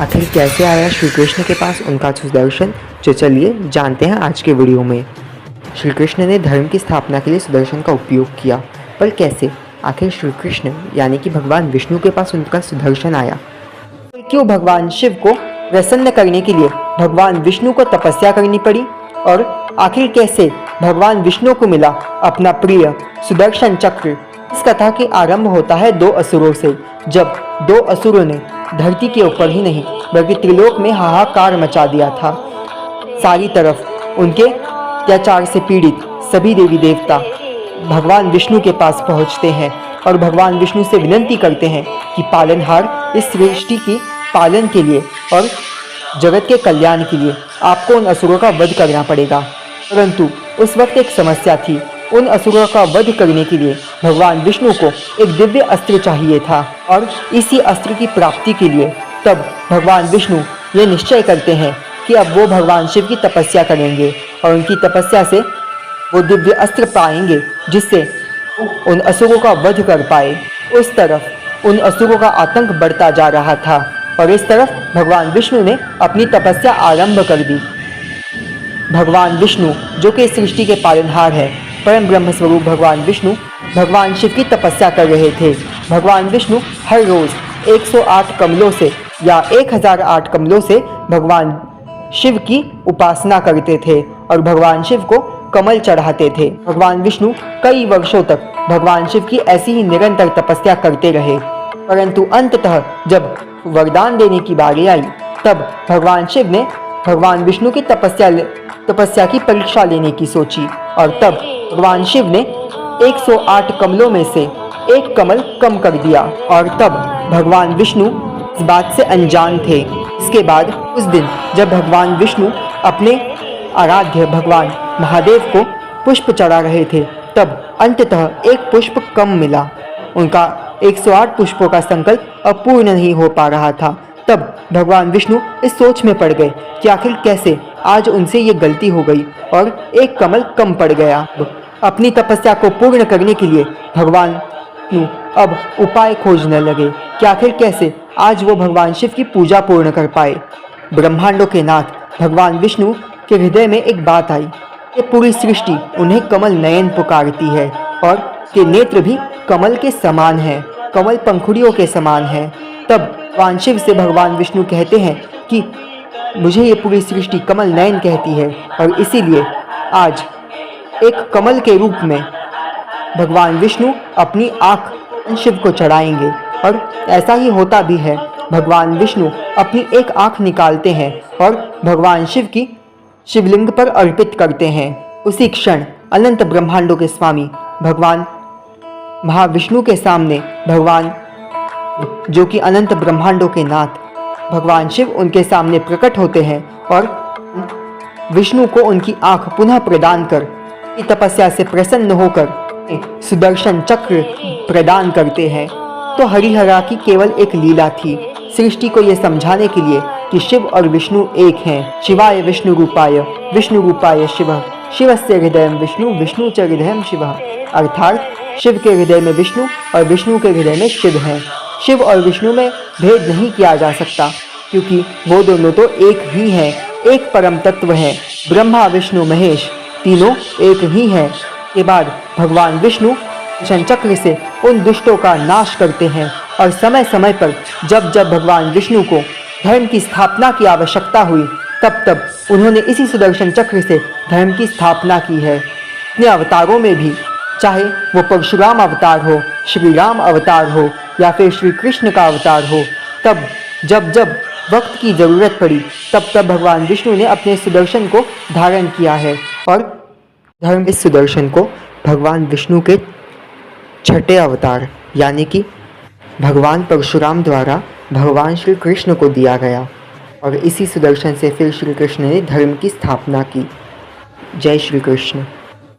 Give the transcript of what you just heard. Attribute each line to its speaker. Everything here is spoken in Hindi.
Speaker 1: आखिर कैसे आया श्री कृष्ण के पास उनका सुदर्शन, जो चलिए जानते हैं आज के वीडियो में। श्री कृष्ण ने धर्म की स्थापना के लिए सुदर्शन का उपयोग किया, पर कैसे? आखिर श्री कृष्ण यानी कि भगवान विष्णु के पास उनका सुदर्शन आया? क्यों भगवान शिव को प्रसन्न करने के लिए भगवान विष्णु को तपस्या करनी पड़ी? और आखिर कैसे भगवान विष्णु को मिला अपना प्रिय सुदर्शन चक्र? इस कथा के आरंभ होता है दो असुरों से, जब दो असुरों ने धरती के ऊपर ही नहीं बल्कि त्रिलोक में हाहाकार मचा दिया था। सारी तरफ उनके अत्याचार से पीड़ित सभी देवी देवता भगवान विष्णु के पास पहुंचते हैं और भगवान विष्णु से विनती करते हैं कि पालनहार, इस सृष्टि की पालन के लिए और जगत के कल्याण के लिए आपको उन असुरों का वध करना पड़ेगा। परंतु उस वक्त एक समस्या थी। उन असुरों का वध करने के लिए भगवान विष्णु को एक दिव्य अस्त्र चाहिए था, और इसी अस्त्र की प्राप्ति के लिए तब भगवान विष्णु ये निश्चय करते हैं कि अब वो भगवान शिव की तपस्या करेंगे और उनकी तपस्या से वो दिव्य अस्त्र पाएंगे जिससे उन असुरों का वध कर पाए। उस तरफ उन असुरों का आतंक बढ़ता जा रहा था और इस तरफ भगवान विष्णु ने अपनी तपस्या आरंभ कर दी। भगवान विष्णु जो कि इस सृष्टि के पालनहार है, परम ब्रह्म स्वरूप भगवान विष्णु भगवान शिव की तपस्या कर रहे थे। भगवान विष्णु हर रोज 108 कमलों से या 1008 कमलों से भगवान शिव की उपासना करते थे और भगवान शिव को कमल चढ़ाते थे। भगवान विष्णु कई वर्षों तक भगवान शिव की ऐसी ही निरंतर तपस्या करते रहे, परंतु अंततः जब वरदान देने की बारी आई तब भगवान शिव ने भगवान विष्णु की तपस्या की परीक्षा लेने की सोची, और तब भगवान शिव ने 108 कमलों में से एक कमल कम कर दिया, और तब भगवान विष्णु इस बात से अनजान थे। इसके बाद उस दिन जब भगवान विष्णु अपने आराध्य भगवान महादेव को पुष्प चढ़ा रहे थे, तब अंततः एक पुष्प कम मिला। उनका 108 पुष्पों का संकल्प अब पूर्ण नहीं हो पा रहा था। तब भगवान विष्णु इस सोच में पड़ गए कि आखिर कैसे आज उनसे ये गलती हो गई और एक कमल कम पड़ गया। अपनी तपस्या को पूर्ण करने के लिए भगवान विष्णु अब उपाय खोजने लगे कि आखिर कैसे आज वो भगवान शिव की पूजा पूर्ण कर पाए। ब्रह्मांडों के नाथ भगवान विष्णु के हृदय में एक बात आई कि पूरी सृष्टि उन्हें कमल नयन पुकारती है और के नेत्र भी कमल के समान हैं, कमल पंखुड़ियों के समान हैं। तब भगवान शिव से भगवान विष्णु कहते हैं कि मुझे ये पूरी सृष्टि कमल नयन कहती है, और इसीलिए आज एक कमल के रूप में भगवान विष्णु अपनी आँख शिव को चढ़ाएंगे। और ऐसा ही होता भी है। भगवान विष्णु अपनी एक आँख निकालते हैं और भगवान शिव की शिवलिंग पर अर्पित करते हैं। उसी क्षण अनंत ब्रह्मांडों के स्वामी भगवान महाविष्णु के सामने भगवान जो कि अनंत ब्रह्मांडों के नाथ भगवान शिव उनके सामने प्रकट होते हैं और विष्णु को उनकी आंख पुनः प्रदान कर तपस्या से प्रसन्न होकर सुदर्शन चक्र प्रदान करते हैं। तो हरिहरा की केवल एक लीला थी, सृष्टि को यह समझाने के लिए कि शिव और विष्णु एक हैं। शिवाय विष्णु रूपाय शिव, शिवस्य हृदय विष्णु, विष्णु च हृदय शिव। अर्थात शिव के हृदय में विष्णु और विष्णु के हृदय में शिव हैं। शिव और विष्णु में भेद नहीं किया जा सकता, क्योंकि वो दोनों तो एक ही हैं, एक परम तत्व है। ब्रह्मा विष्णु महेश तीनों एक ही हैं। के बाद भगवान विष्णु शंचक्र से उन दुष्टों का नाश करते हैं, और समय समय पर जब जब भगवान विष्णु को धर्म की स्थापना की आवश्यकता हुई तब तब उन्होंने इसी सुदर्शन चक्र से धर्म की स्थापना की है। अपने अवतारों में भी, चाहे वो परशुराम अवतार हो, श्री राम अवतार हो या फिर श्री कृष्ण का अवतार हो, तब जब जब वक्त की ज़रूरत पड़ी तब तब भगवान विष्णु ने अपने सुदर्शन को धारण किया है। और धर्म इस सुदर्शन को भगवान विष्णु के छठे अवतार यानी कि भगवान परशुराम द्वारा भगवान श्री कृष्ण को दिया गया, और इसी सुदर्शन से फिर श्री कृष्ण ने धर्म की स्थापना की। जय श्री कृष्ण।